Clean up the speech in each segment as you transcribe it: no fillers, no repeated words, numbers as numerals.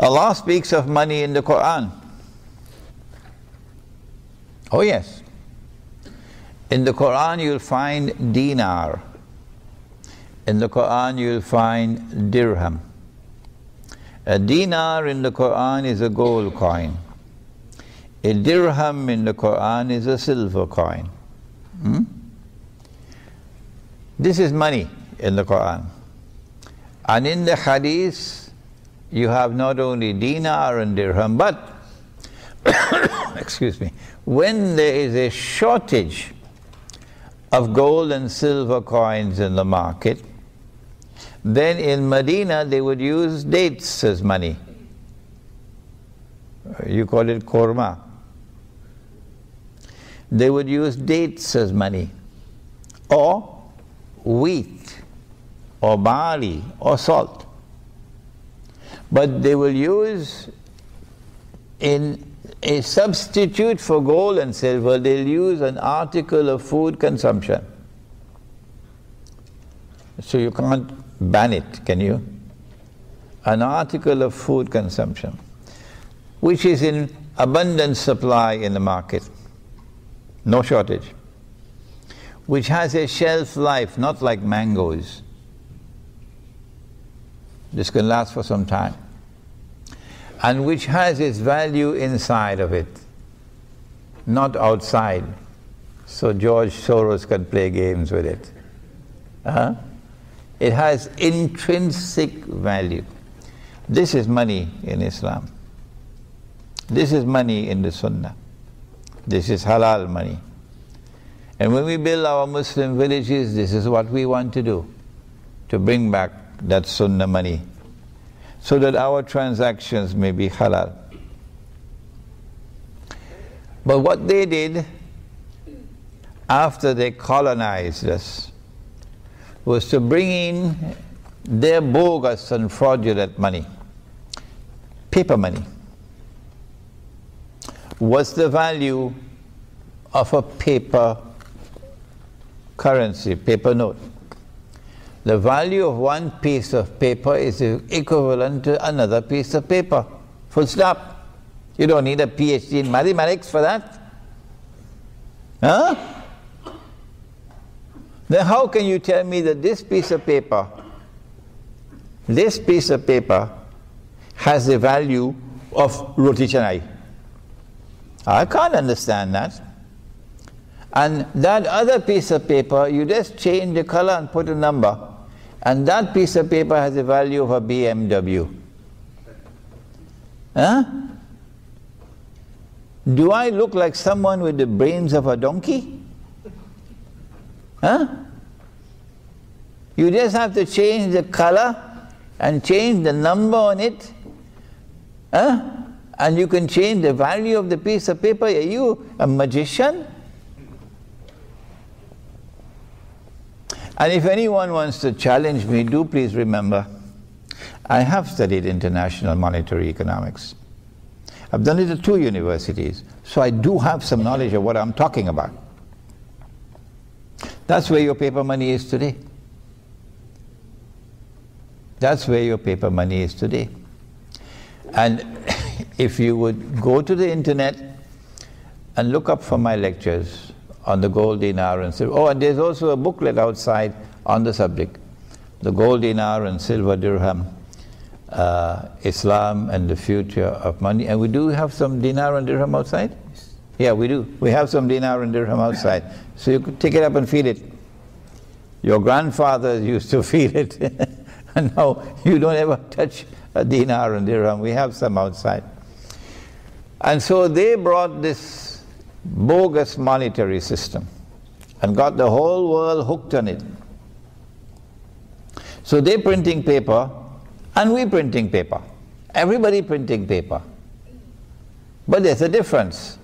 Allah speaks of money in the Quran. Oh yes. In the Quran you'll find dinar. In the Quran you'll find dirham. A dinar in the Quran is a gold coin. A dirham in the Quran is a silver coin. This is money in the Quran. And in the hadith you have not only dinar and dirham, but excuse me, when there is a shortage of gold and silver coins in the market, then in Medina they would use dates as money. You call it korma. They would use dates as money, or wheat, or barley, or salt. But they will use, in a substitute for gold and silver, they'll use an article of food consumption. So you can't ban it, can you? An article of food consumption, which is in abundant supply in the market, no shortage, which has a shelf life, not like mangoes. This can last for some time, and which has its value inside of it, not outside, so George Soros can play games with it. It has intrinsic value. This is money in Islam. This is money in the Sunnah. This is halal money. And when we build our Muslim villages, this is what we want to do, to bring back that Sunnah money, so that our transactions may be halal. But what they did after they colonized us was to bring in their bogus and fraudulent money, paper money. What's the value of a paper currency, paper note? The value of one piece of paper is equivalent to another piece of paper. Full stop. You don't need a PhD in mathematics for that. Then how can you tell me that this piece of paper has the value of roti canai? I can't understand that. And that other piece of paper, you just change the color and put a number, and that piece of paper has the value of a BMW. Do I look like someone with the brains of a donkey? You just have to change the color and change the number on it, and you can change the value of the piece of paper. Are you a magician? And if anyone wants to challenge me, do please remember, I have studied international monetary economics. I've done it at 2 universities, so I do have some knowledge of what I'm talking about. That's where your paper money is today. That's where your paper money is today. And if you would go to the internet and look up for my lectures on the gold dinar and silver. Oh, and there's also a booklet outside on the subject, the gold dinar and silver dirham, Islam and the future of money. And we do have some dinar and dirham outside? Yeah, we do. We have some dinar and dirham outside. So you could take it up and feel it. Your grandfathers used to feel it. And now you don't ever touch a dinar and dirham. We have some outside. And so they brought this bogus monetary system and got the whole world hooked on it. So they're printing paper and we're printing paper. Everybody printing paper. But there's a difference.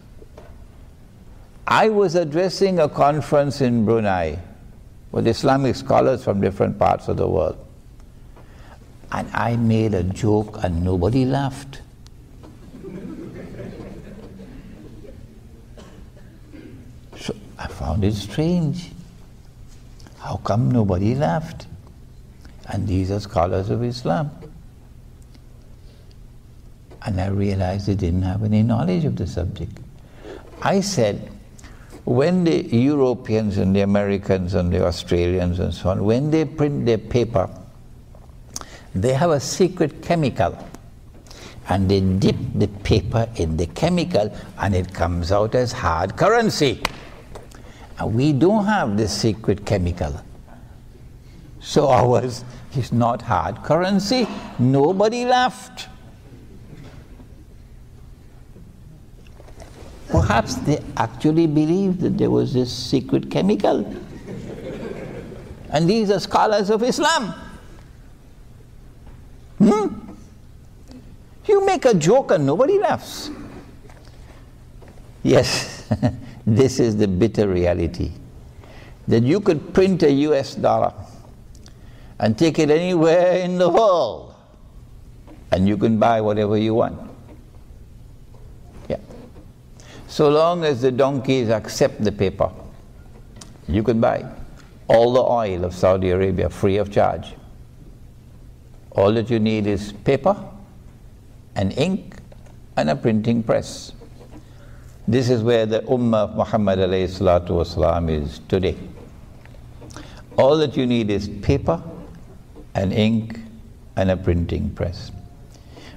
I was addressing a conference in Brunei with Islamic scholars from different parts of the world. And I made a joke and nobody laughed. So I found it strange. How come nobody laughed? And these are scholars of Islam. And I realized they didn't have any knowledge of the subject. I said, when the Europeans and the Americans and the Australians and so on, when they print their paper, they have a secret chemical. And they dip the paper in the chemical and it comes out as hard currency. And we don't have this secret chemical. So ours is not hard currency. Nobody laughed. Perhaps they actually believed that there was this secret chemical. And these are scholars of Islam. You make a joke and nobody laughs. Yes, this is the bitter reality. That you could print a US dollar and take it anywhere in the world and you can buy whatever you want. Yeah. So long as the donkeys accept the paper, you can buy all the oil of Saudi Arabia free of charge. All that you need is paper and ink and a printing press. This is where the Ummah of Muhammad alayhi salatu wasalam is today. All that you need is paper and ink and a printing press.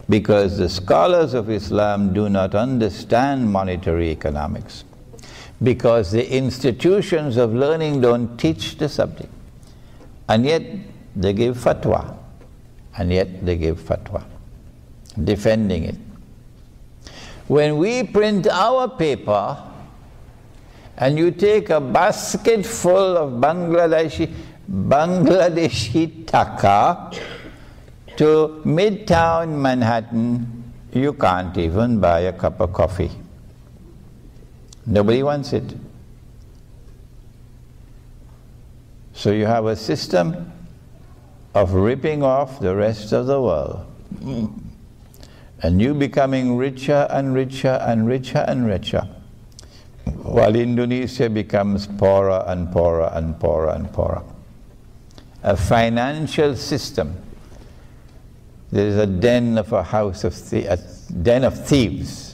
Because the scholars of Islam do not understand monetary economics. Because the institutions of learning don't teach the subject. And yet they give fatwa. And yet they give fatwa, defending it. When we print our paper, and you take a basket full of Bangladeshi taka to Midtown Manhattan, you can't even buy a cup of coffee. Nobody wants it. So you have a system of ripping off the rest of the world. And you becoming richer and richer and richer and richer, while Indonesia becomes poorer and poorer and poorer and poorer. A financial system. There is a den of thieves